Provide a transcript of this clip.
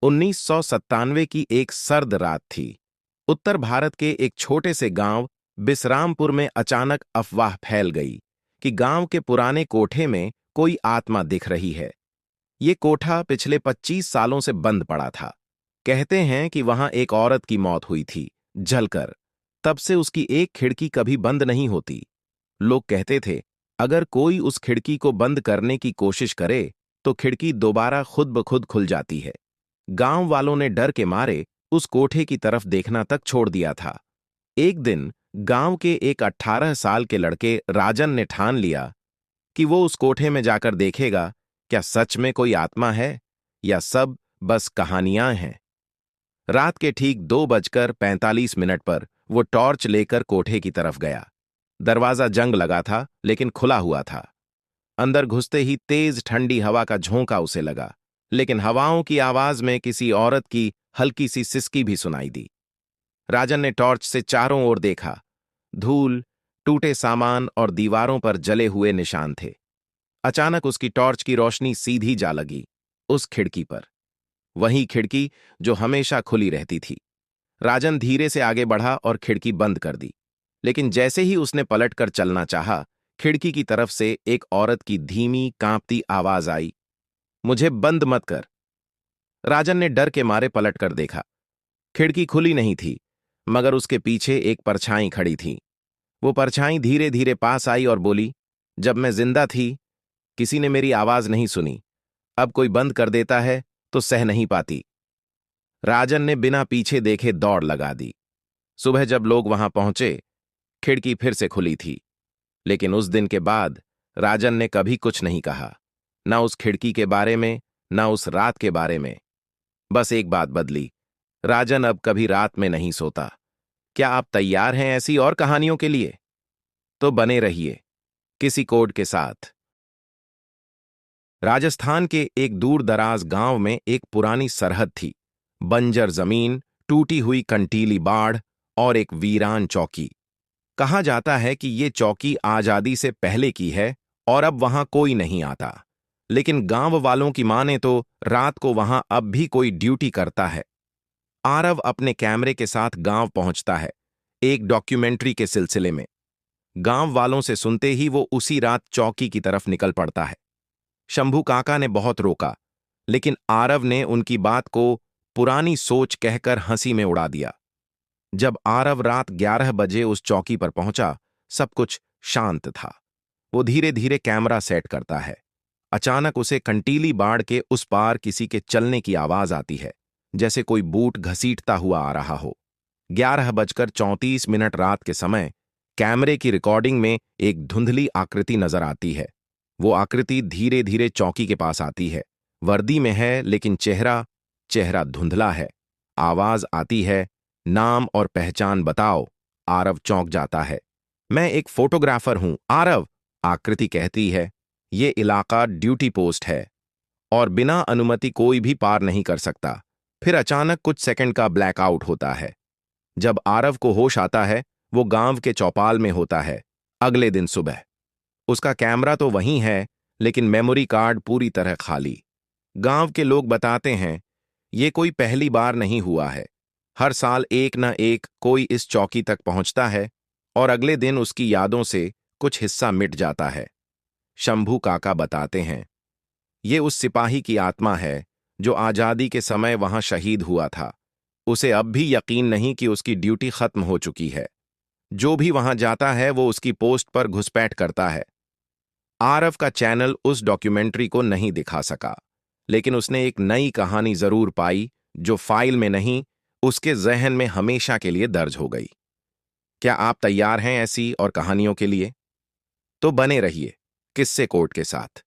1997 की एक सर्द रात थी। उत्तर भारत के एक छोटे से गांव बिसरामपुर में अचानक अफवाह फैल गई कि गांव के पुराने कोठे में कोई आत्मा दिख रही है। ये कोठा पिछले 25 सालों से बंद पड़ा था। कहते हैं कि वहां एक औरत की मौत हुई थी, जलकर। तब से उसकी एक खिड़की कभी बंद नहीं होती। लोग कहते थे, अगर कोई उस खिड़की को बंद करने की कोशिश करे तो खिड़की दोबारा खुद ब खुद खुल जाती है। गांव वालों ने डर के मारे उस कोठे की तरफ देखना तक छोड़ दिया था। एक दिन गांव के एक 18 साल के लड़के राजन ने ठान लिया कि वो उस कोठे में जाकर देखेगा क्या सच में कोई आत्मा है या सब बस कहानियां हैं। रात के ठीक 2:45 पर वो टॉर्च लेकर कोठे की तरफ गया। दरवाजा जंग लगा था लेकिन खुला हुआ था। अंदर घुसते ही तेज ठंडी हवा का झोंका उसे लगा, लेकिन हवाओं की आवाज में किसी औरत की हल्की सी सिसकी भी सुनाई दी। राजन ने टॉर्च से चारों ओर देखा। धूल, टूटे सामान और दीवारों पर जले हुए निशान थे। अचानक उसकी टॉर्च की रोशनी सीधी जा लगी उस खिड़की पर, वही खिड़की जो हमेशा खुली रहती थी। राजन धीरे से आगे बढ़ा और खिड़की बंद कर दी, लेकिन जैसे ही उसने पलटकर चलना चाहा, खिड़की की तरफ से एक औरत की धीमी कांपती आवाज आई, मुझे बंद मत कर। राजन ने डर के मारे पलटकर देखा। खिड़की खुली नहीं थी, मगर उसके पीछे एक परछाई खड़ी थी। वो परछाई धीरे धीरे पास आई और बोली, जब मैं जिंदा थी किसी ने मेरी आवाज नहीं सुनी, अब कोई बंद कर देता है तो सह नहीं पाती। राजन ने बिना पीछे देखे दौड़ लगा दी। सुबह जब लोग वहां पहुंचे, खिड़की फिर से खुली थी, लेकिन उस दिन के बाद राजन ने कभी कुछ नहीं कहा, ना उस खिड़की के बारे में, ना उस रात के बारे में। बस एक बात बदली, राजन अब कभी रात में नहीं सोता। क्या आप तैयार हैं ऐसी और कहानियों के लिए? तो बने रहिए किसी कोड के साथ। राजस्थान के एक दूर दराज गांव में एक पुरानी सरहद थी। बंजर जमीन, टूटी हुई कंटीली बाढ़ और एक वीरान चौकी। कहा जाता है कि ये चौकी आजादी से पहले की है और अब वहां कोई नहीं आता। लेकिन गांव वालों की माने तो रात को वहां अब भी कोई ड्यूटी करता है। आरव अपने कैमरे के साथ गांव पहुंचता है, एक डॉक्यूमेंट्री के सिलसिले में। गांव वालों से सुनते ही वो उसी रात चौकी की तरफ निकल पड़ता है। शंभू काका ने बहुत रोका, लेकिन आरव ने उनकी बात को पुरानी सोच कहकर हंसी में उड़ा दिया। जब आरव रात 11 बजे उस चौकी पर पहुंचा, सब कुछ शांत था। वो धीरे धीरे कैमरा सेट करता है। अचानक उसे कंटीली बाड़ के उस पार किसी के चलने की आवाज आती है, जैसे कोई बूट घसीटता हुआ आ रहा हो। 11:34 रात के समय कैमरे की रिकॉर्डिंग में एक धुंधली आकृति नजर आती है। वो आकृति धीरे धीरे चौकी के पास आती है। वर्दी में है, लेकिन चेहरा चेहरा धुंधला है। आवाज आती है, नाम और पहचान बताओ। आरव चौंक जाता है। मैं एक फोटोग्राफर हूं आरव, आकृति कहती है। ये इलाका ड्यूटी पोस्ट है और बिना अनुमति कोई भी पार नहीं कर सकता। फिर अचानक कुछ सेकंड का ब्लैकआउट होता है। जब आरव को होश आता है, वो गांव के चौपाल में होता है। अगले दिन सुबह उसका कैमरा तो वहीं है, लेकिन मेमोरी कार्ड पूरी तरह खाली। गांव के लोग बताते हैं, ये कोई पहली बार नहीं हुआ है। हर साल एक न एक कोई इस चौकी तक पहुंचता है और अगले दिन उसकी यादों से कुछ हिस्सा मिट जाता है। शंभू काका बताते हैं, ये उस सिपाही की आत्मा है जो आजादी के समय वहां शहीद हुआ था। उसे अब भी यकीन नहीं कि उसकी ड्यूटी खत्म हो चुकी है। जो भी वहां जाता है वो उसकी पोस्ट पर घुसपैठ करता है। आरव का चैनल उस डॉक्यूमेंट्री को नहीं दिखा सका, लेकिन उसने एक नई कहानी जरूर पाई जो फाइल में नहीं, उसके जहन में हमेशा के लिए दर्ज हो गई। क्या आप तैयार हैं ऐसी और कहानियों के लिए? तो बने रहिए किस्से कोड के साथ।